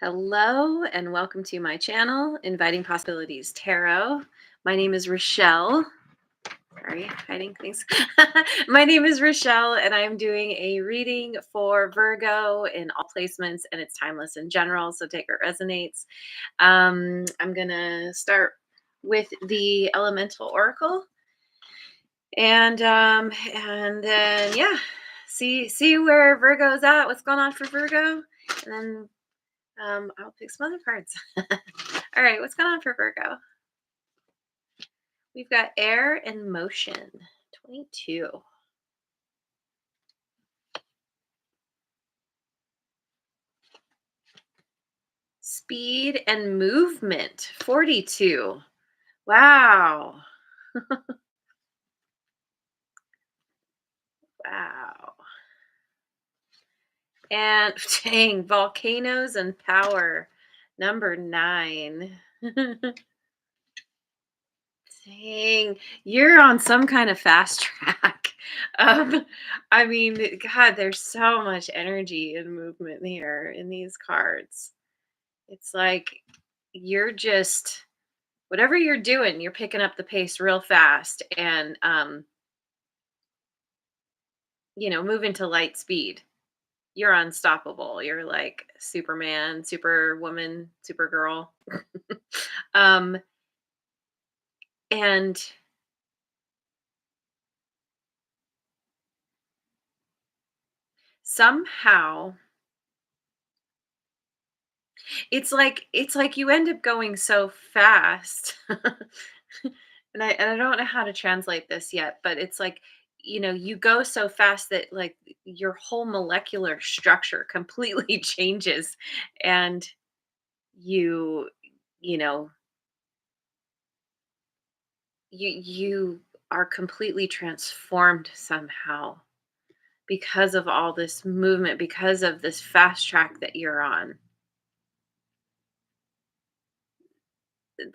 Hello and welcome to my channel, Inviting Possibilities Tarot. My name is Rochelle. Sorry, hiding things. My name is Rochelle, and I'm doing a reading for Virgo in all placements, and it's timeless in general, so take what resonates. I'm going to start with the Elemental Oracle, and then, yeah, see where Virgo's at, what's going on for Virgo, and then I'll pick some other cards. All right, what's going on for Virgo? We've got air and motion, 22. Speed and movement, 42. Wow. Wow. And dang, volcanoes and power, number 9. Dang, you're on some kind of fast track. Um, I mean, God, there's so much energy and movement here in these cards. It's like you're just whatever you're doing, you're picking up the pace real fast and moving to light speed. You're unstoppable. You're like Superman, Superwoman, Supergirl. um and somehow it's like you end up going so fast. And I don't know how to translate this yet, but it's like, you go so fast that like your whole molecular structure completely changes, and you you know you are completely transformed somehow because of all this movement, because of this fast track that you're on.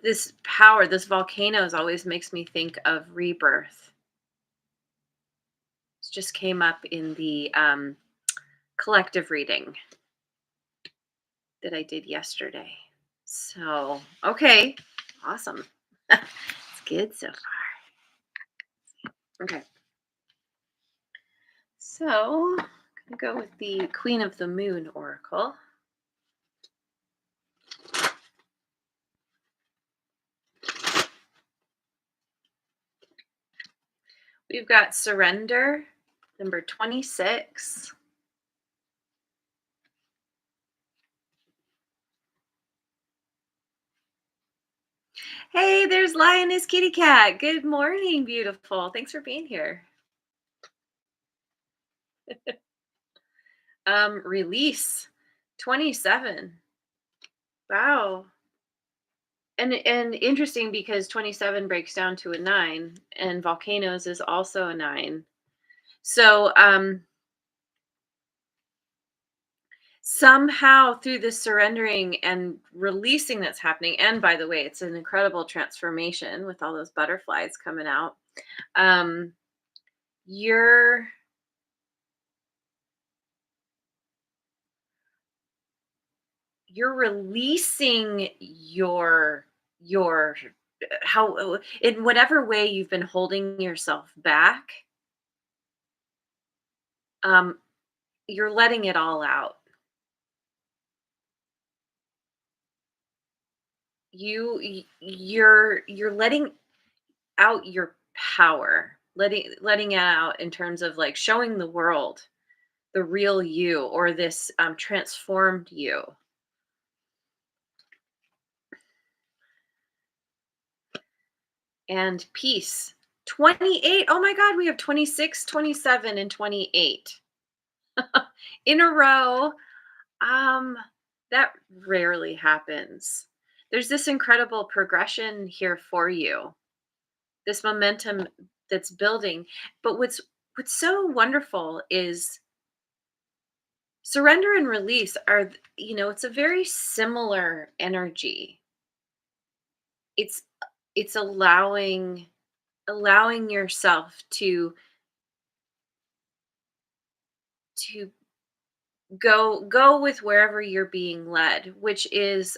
This power, this volcanoes always makes me think of rebirth. It just came up in the collective reading that I did yesterday. So, okay, awesome. It's good so far. Okay, so I'm gonna go with the Queen of the Moon Oracle. We've got Surrender, number 26. Hey, there's Lioness Kitty Cat. Good morning, beautiful. Thanks for being here. Release, 27. Wow. And interesting because 27 breaks down to a 9, and volcanoes is also a 9. So somehow through this surrendering and releasing that's happening, and by the way, it's an incredible transformation with all those butterflies coming out. Um you're you're releasing your how in whatever way you've been holding yourself back. um you're letting it all out. You're letting out your power, letting it out in terms of like showing the world the real you, or this transformed you. And peace, 28. Oh my god, we have 26, 27, and 28 in a row. um that rarely happens. There's this incredible progression here for you, this momentum that's building. But what's so wonderful is surrender and release are it's a very similar energy. It's it's allowing yourself to Go with wherever you're being led, which is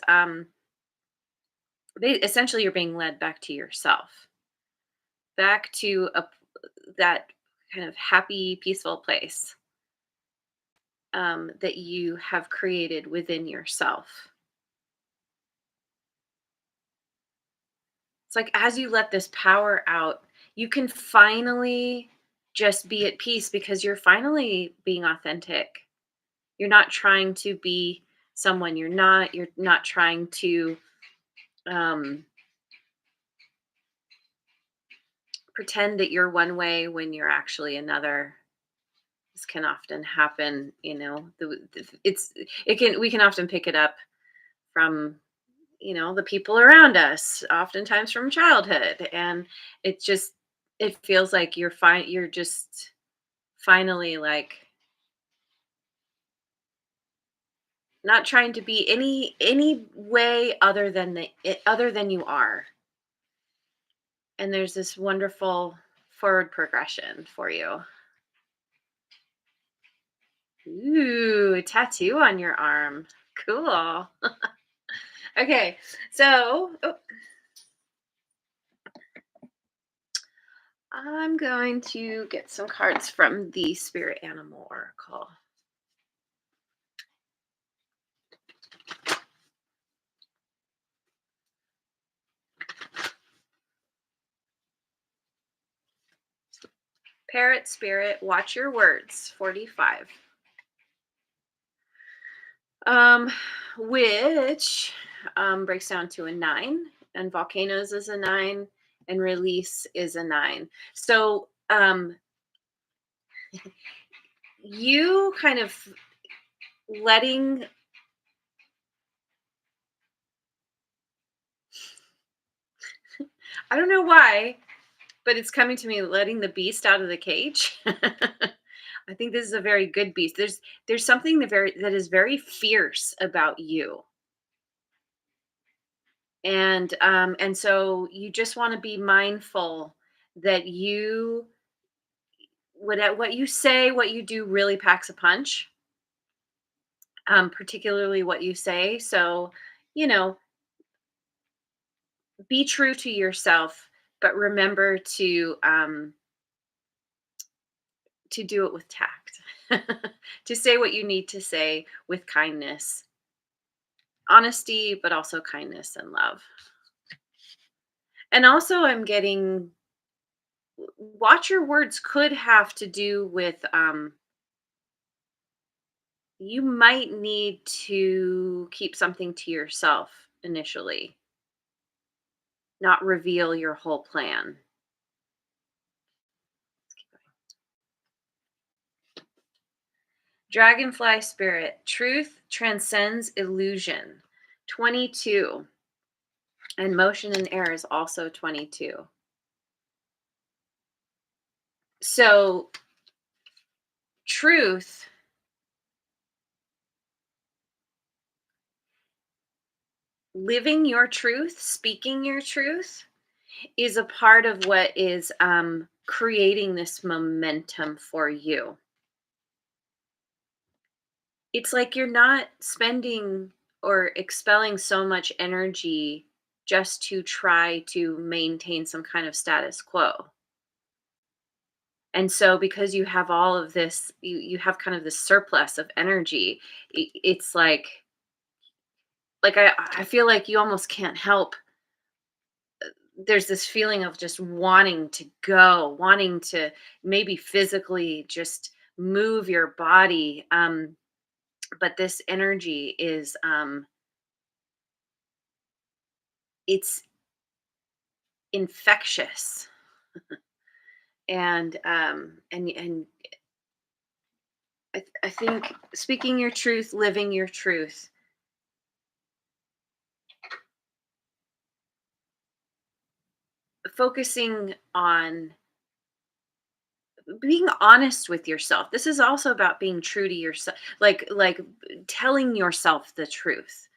essentially you're being led back to yourself, back to that kind of happy, peaceful place that you have created within yourself. It's like as you let this power out, you can finally just be at peace because you're finally being authentic. You're not trying to be someone you're not. You're not trying to um, pretend that you're one way when you're actually another. This can often happen, we can often pick it up from the people around us, oftentimes from childhood, and it feels like you're just finally like not trying to be any way other than you are, and there's this wonderful forward progression for you. Ooh, a tattoo on your arm. Cool. Okay, so I'm going to get some cards from the Spirit Animal Oracle. Parrot Spirit, watch your words, 45. Um, which breaks down to a 9, and volcanoes is a 9, and release is a 9. So you kind of letting I don't know why, but it's coming to me, letting the beast out of the cage. I think this is a very good beast. There's something that is very fierce about you. And so you just want to be mindful that what you say, what you do really packs a punch, particularly what you say. So, you know, be true to yourself, but remember to do it with tact, to say what you need to say with kindness, honesty, but also kindness and love. And also, I'm getting watch your words could have to do with you might need to keep something to yourself initially, not reveal your whole plan. Let's keep going. Dragonfly spirit, truth transcends illusion. 22. And motion and air is also 22. So, truth, living your truth, speaking your truth is a part of what is creating this momentum for you. It's like you're not spending or expelling so much energy just to try to maintain some kind of status quo. And so because you have all of this, you have kind of this surplus of energy, it's like I feel like you almost can't help. There's this feeling of just wanting to go, wanting to maybe physically just move your body. But this energy is it's infectious, and I think speaking your truth, living your truth, focusing on being honest with yourself. This is also about being true to yourself, like telling yourself the truth.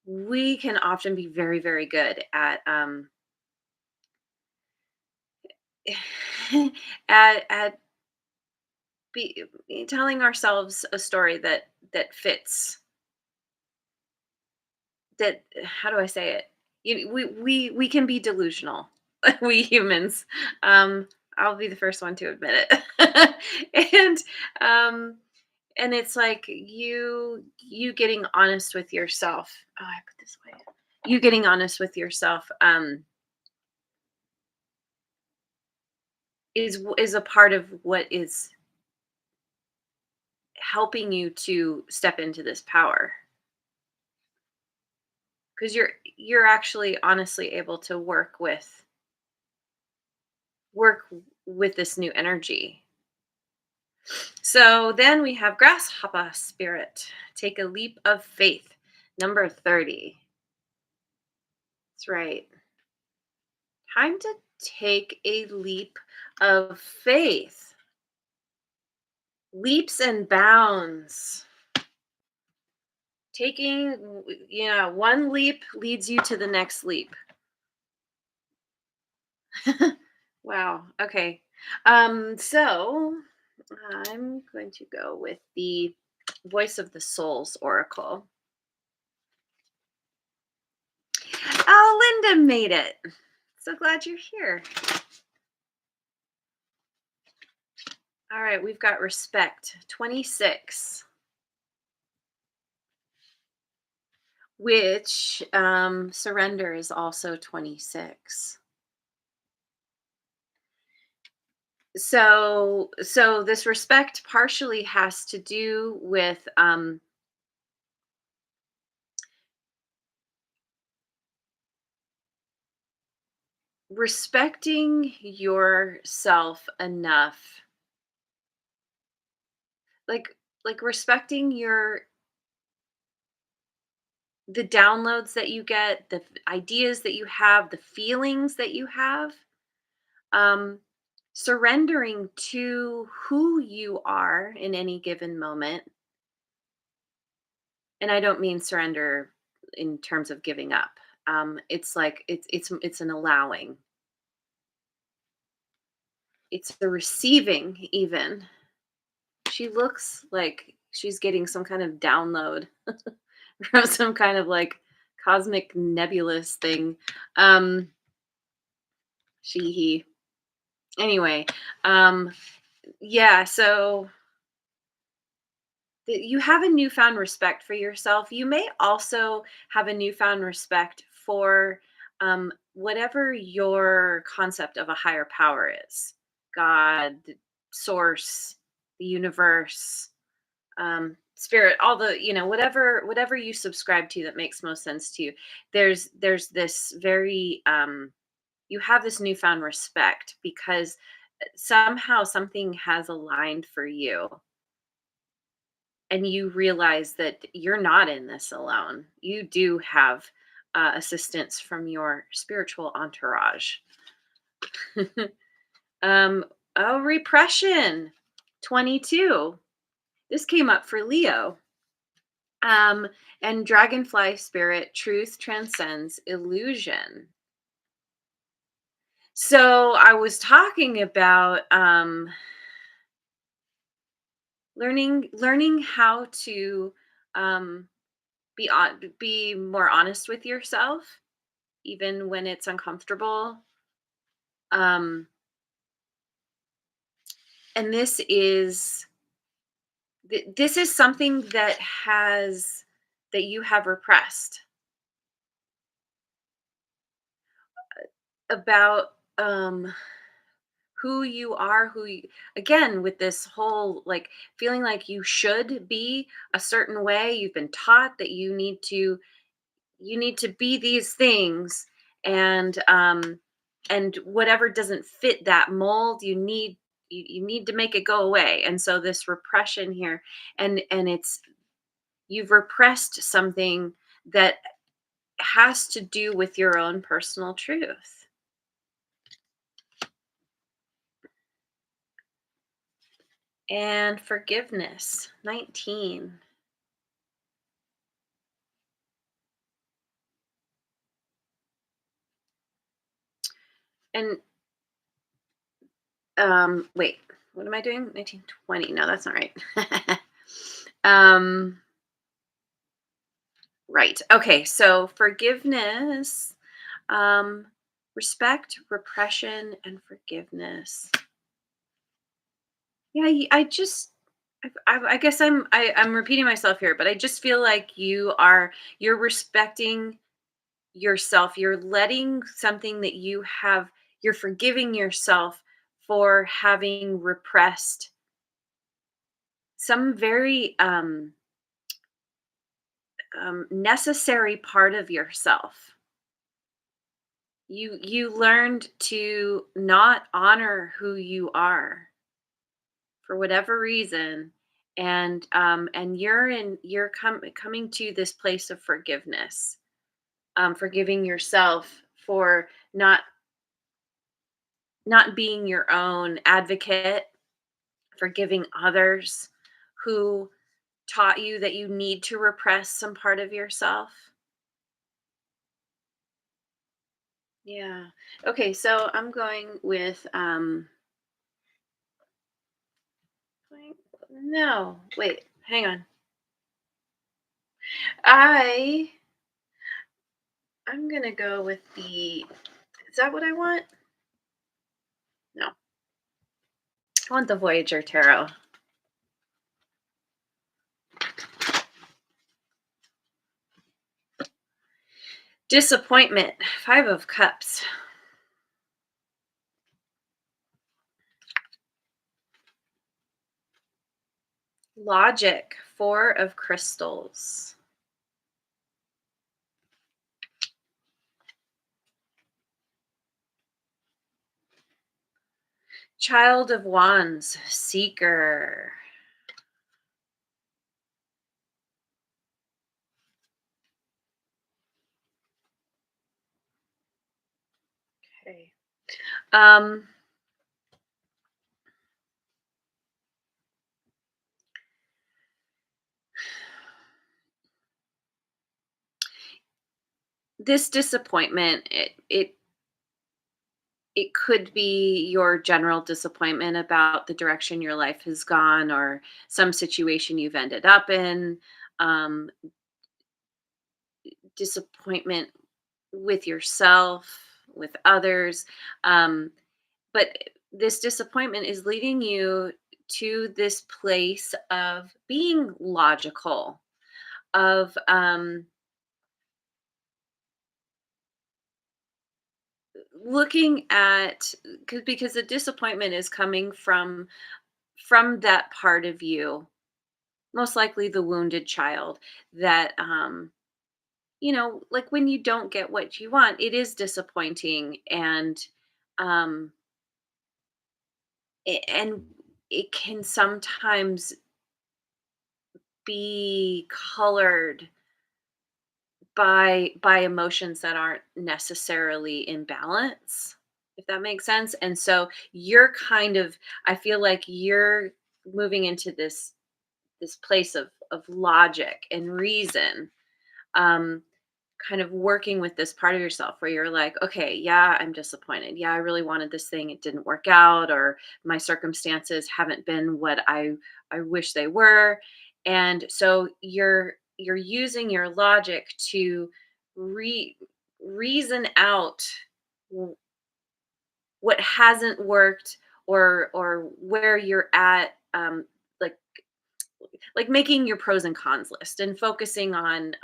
We can often be very, very good at at telling ourselves a story that fits, that, how do I say it? We can be delusional. We humans. Um, I'll be the first one to admit it. and um, and it's like you getting honest with yourself. Oh, I put this way. You getting honest with yourself is a part of what is helping you to step into this power, because you're actually honestly able to work with this new energy. So then we have grasshopper spirit. Take a leap of faith. Number 30. That's right. Time to take a leap of faith. Leaps and bounds. Taking, one leap leads you to the next leap. Wow. Okay. So I'm going to go with the Voice of the Souls Oracle. Oh, Linda made it. So glad you're here. All right, we've got respect, 26, which surrender is also 26. So this respect partially has to do with respecting yourself enough, like respecting the downloads that you get, the ideas that you have, the feelings that you have, um, surrendering to who you are in any given moment. And I don't mean surrender in terms of giving up. It's like it's an allowing. It's the receiving even. She looks like she's getting some kind of download from some kind of like cosmic nebulous thing. Um, she he. Anyway, um, yeah. So you have a newfound respect for yourself. You may also have a newfound respect for whatever your concept of a higher power is: God, source, the universe, spirit, all the, whatever you subscribe to that makes most sense to you. There's this very, you have this newfound respect because somehow something has aligned for you, and you realize that you're not in this alone. You do have assistance from your spiritual entourage. um, oh, repression, 22. This came up for Leo. And dragonfly spirit, truth transcends illusion. So I was talking about learning how to um, be more honest with yourself, even when it's uncomfortable. Um, and this is something that you have repressed about who you are, again, with this whole like feeling like you should be a certain way. You've been taught that you need to be these things, and whatever doesn't fit that mold, you need to make it go away. And so this repression here, and it's you've repressed something that has to do with your own personal truth. And forgiveness, 19. And wait, what am I doing? 1920. No, that's not right. Um, right. Okay. So forgiveness, um, respect, repression, and forgiveness. Yeah, I just, I guess I'm repeating myself here, but I just feel like you're respecting yourself. You're letting something that you have, you're forgiving yourself for having repressed some very necessary part of yourself. You learned to not honor who you are for whatever reason, and you're coming to this place of forgiveness, forgiving yourself for not being your own advocate, forgiving others who taught you that you need to repress some part of yourself. Yeah. Okay, so I'm going with wait, no, wait, hang on. I I'm gonna go with the, is that what I want? No. I want the Voyager Tarot. Disappointment, 5 of Cups. Logic, 4 of Crystals. Child of Wands, Seeker. Okay. Um this disappointment, it could be your general disappointment about the direction your life has gone, or some situation you've ended up in, um, disappointment with yourself, with others. But this disappointment is leading you to this place of being logical, of looking at, because the disappointment is coming from that part of you, most likely the wounded child, that like when you don't get what you want, it is disappointing, um and it can sometimes be colored by emotions that aren't necessarily in balance, if that makes sense. And so you're kind of, I feel like you're moving into this place of logic and reason, um kind of working with this part of yourself where you're like, okay, yeah, I'm disappointed. Yeah, I really wanted this thing. It didn't work out, or my circumstances haven't been what I wish they were. And so you're using your logic to reason out w- what hasn't worked, or where you're at, like making your pros and cons list and focusing on,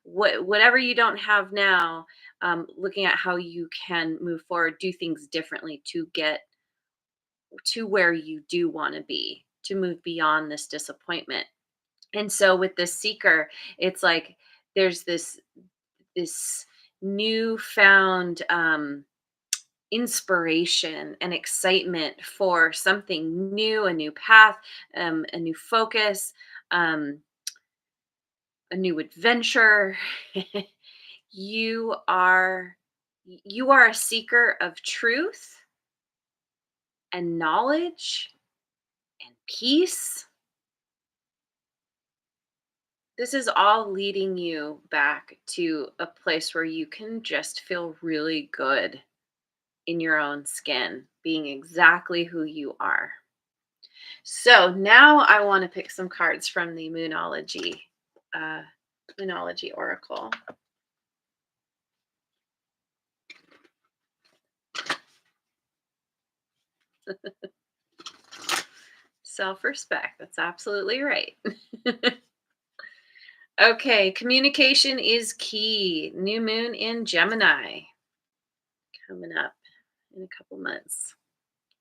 whatever you don't have now, looking at how you can move forward, do things differently to get to where you do want to be, to move beyond this disappointment. And so with this seeker, it's like there's this newfound, inspiration and excitement for something new, a new path, a new focus, um, a new adventure. you are you are a seeker of truth and knowledge and peace. This is all leading you back to a place where you can just feel really good in your own skin, being exactly who you are. So now I want to pick some cards from the uh, Moonology Oracle. Self-respect. That's absolutely right. Okay, communication is key. New moon in Gemini coming up in a couple months.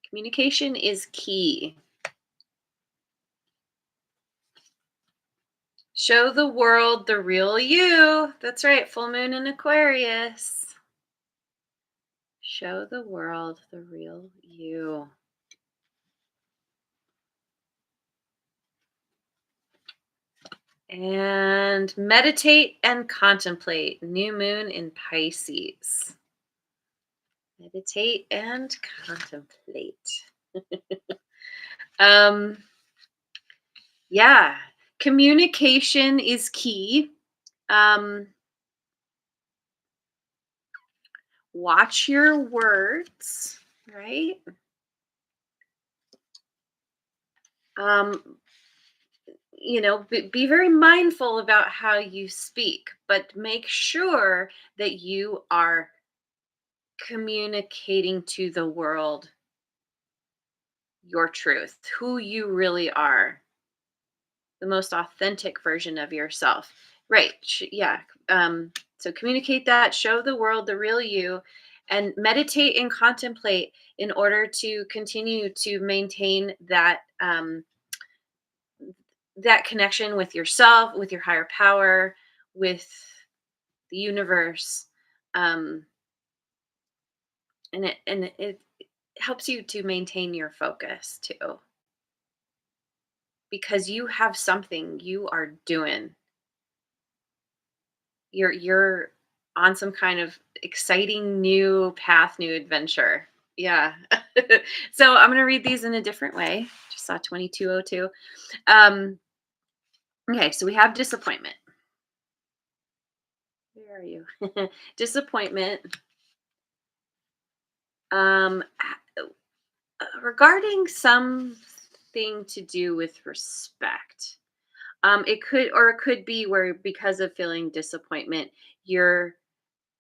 Communication is key. Show the world the real you. That's right, full moon in Aquarius. Show the world the real you. And meditate and contemplate. New moon in Pisces. Meditate and contemplate. um, yeah, communication is key. Um, watch your words, right? Um, be very mindful about how you speak, but make sure that you are communicating to the world your truth, who you really are, the most authentic version of yourself. Right. Yeah. So communicate that, show the world the real you, and meditate and contemplate in order to continue to maintain that connection with yourself, with your higher power, with the universe. Um, and it helps you to maintain your focus too, because you have something you are doing. You're on some kind of exciting new path, new adventure. Yeah. So I'm gonna read these in a different way. Just saw 2202. Um, okay, so we have disappointment. Where are you? Disappointment. Um, regarding something to do with respect. It could be where, because of feeling disappointment, you're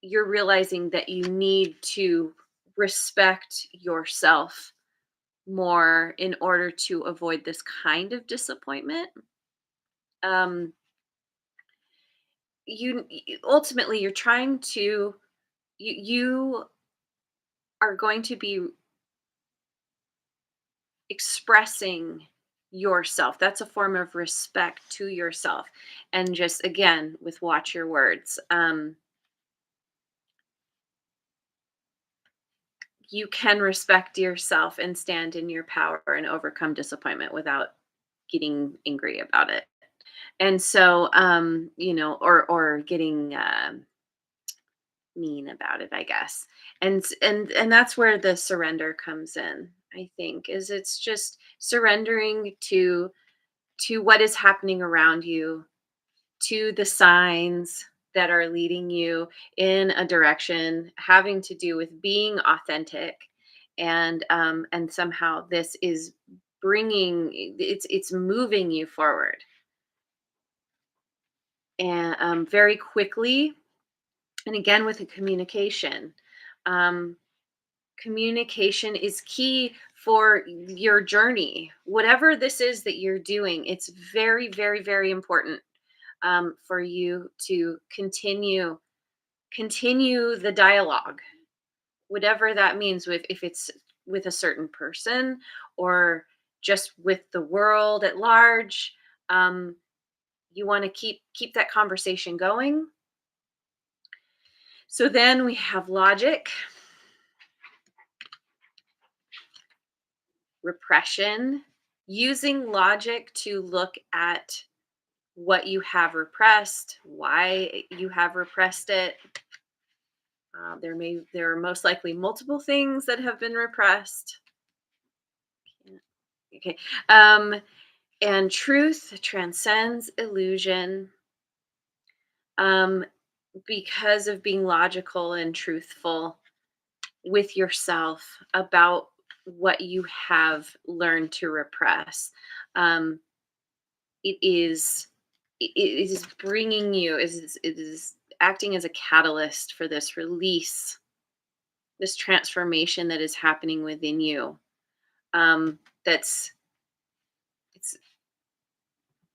you're realizing that you need to respect yourself more in order to avoid this kind of disappointment. Um, ultimately you're trying to you are going to be expressing yourself. That's a form of respect to yourself. And just again, with watch your words. You can respect yourself and stand in your power and overcome disappointment without getting angry about it. And so, or getting mean about it, I guess. And that's where the surrender comes in. I think is it's just surrendering to what is happening around you, to the signs that are leading you in a direction having to do with being authentic, and somehow this is it's moving you forward, and very quickly. And again, with the communication, um, communication is key for your journey, whatever this is that you're doing. It's very, very, very important, for you to continue the dialogue, whatever that means, with if it's with a certain person or just with the world at large. um, you want to keep that conversation going. So then we have logic, repression, using logic to look at what you have repressed, why you have repressed it. There are most likely multiple things that have been repressed. Okay. And truth transcends illusion, um, because of being logical and truthful with yourself about what you have learned to repress. Um, it is it is bringing you it is acting as a catalyst for this release, this transformation that is happening within you. That's it's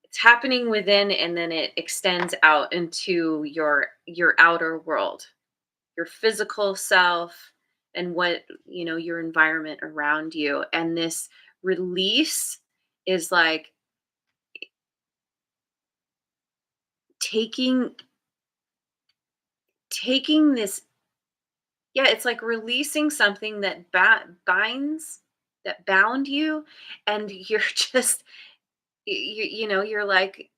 it's happening within, and then it extends out into your outer world, your physical self, and what, your environment around you. And this release is like taking taking this, yeah, it's like releasing something that binds, that bound you. And you're just you're like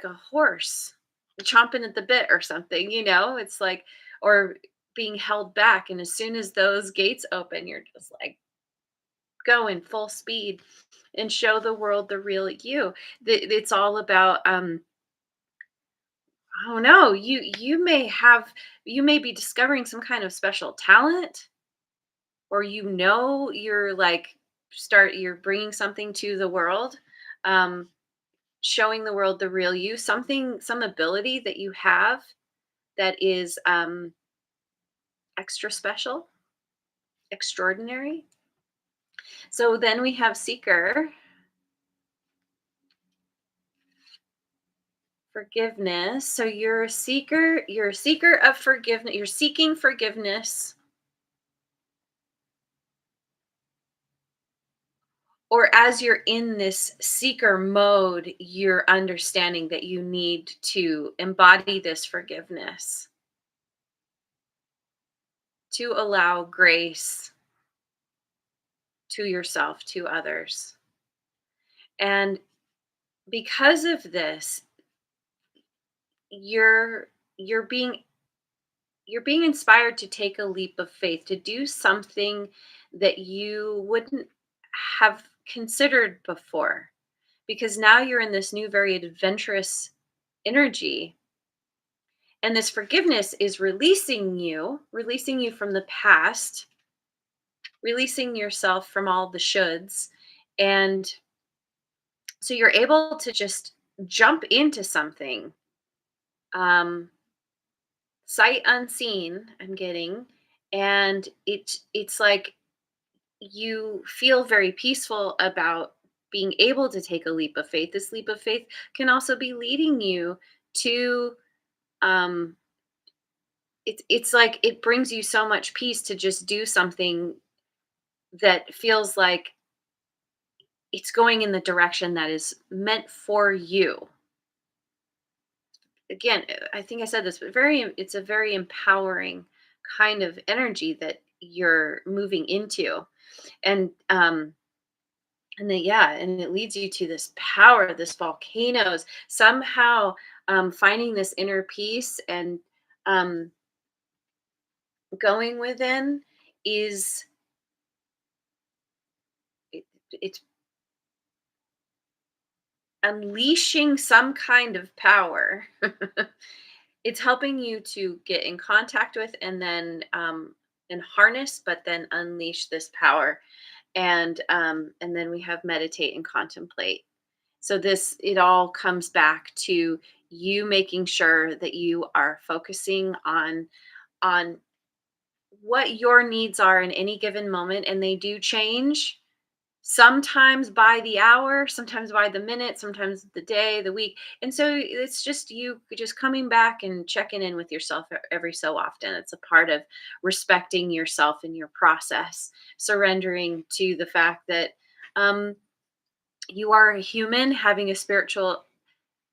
a horse chomping at the bit or something, it's like, or being held back. And as soon as those gates open, you're just like going full speed and show the world the real you. It's all about, I don't know, you may be discovering some kind of special talent, or you're like, you're bringing something to the world, um showing the world the real you, some ability that you have that is, extra special, extraordinary. So then we have seeker, forgiveness. So you're a seeker of forgiveness. You're seeking forgiveness, or as you're in this seeker mode, you're understanding that you need to embody this forgiveness to allow grace to yourself, to others. And because of this, you're you're being you're being inspired to take a leap of faith, to do something that you wouldn't have considered before, because now you're in this new, very adventurous energy. And this forgiveness is releasing you from the past, releasing yourself from all the shoulds. And so you're able to just jump into something, um, sight unseen, I'm getting. And it's like you feel very peaceful about being able to take a leap of faith. This leap of faith can also be leading you to, um it's like it brings you so much peace to just do something that feels like it's going in the direction that is meant for you. Again, I think I said this, but it's a very empowering kind of energy that you're moving into. And and then, yeah, and it leads you to this power, this volcanoes, somehow, finding this inner peace, and, um, going within is, it's unleashing some kind of power. It's helping you to get in contact with, and then, and harness, but then unleash this power. And then we have meditate and contemplate. So this it all comes back to you making sure that you are focusing on what your needs are in any given moment, and they do change, sometimes by the hour, sometimes by the minute, sometimes the day, the week. And so it's just you just coming back and checking in with yourself every so often. It's a part of respecting yourself and your process, surrendering to the fact that, um, you are a human having a spiritual,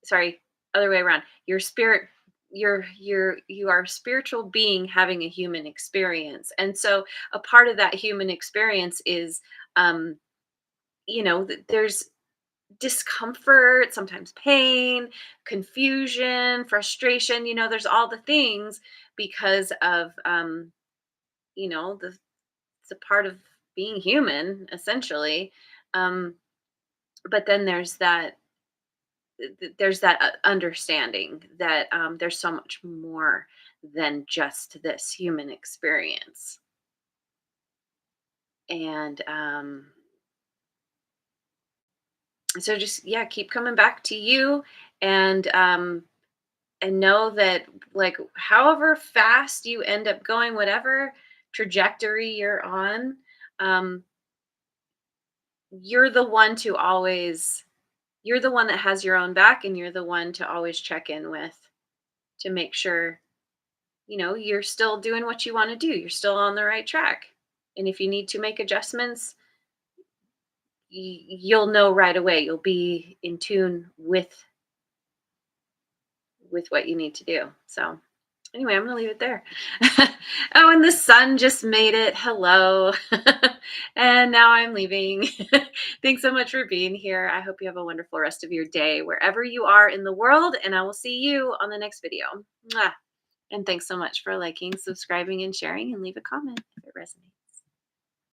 sorry, other way around, your spirit, you are a spiritual being having a human experience. And so a part of that human experience is, um there's discomfort, sometimes pain, confusion, frustration, there's all the things, because of, the it's a part of being human, essentially. um but then there's that, understanding that, there's so much more than just this human experience. And so just, yeah, keep coming back to you, and know that, like, however fast you end up going, whatever trajectory you're on, um, you're the one to always you're the one that has your own back, and you're the one to always check in with, to make sure, you're still doing what you want to do. You're still on the right track. And if you need to make adjustments, you'll know right away. You'll be in tune with what you need to do. So anyway, I'm gonna leave it there. Oh, and the sun just made it. Hello. And now I'm leaving. Thanks so much for being here. I hope you have a wonderful rest of your day wherever you are in the world, and I will see you on the next video. Mwah. And thanks so much for liking, subscribing, and sharing, and leave a comment if it resonates.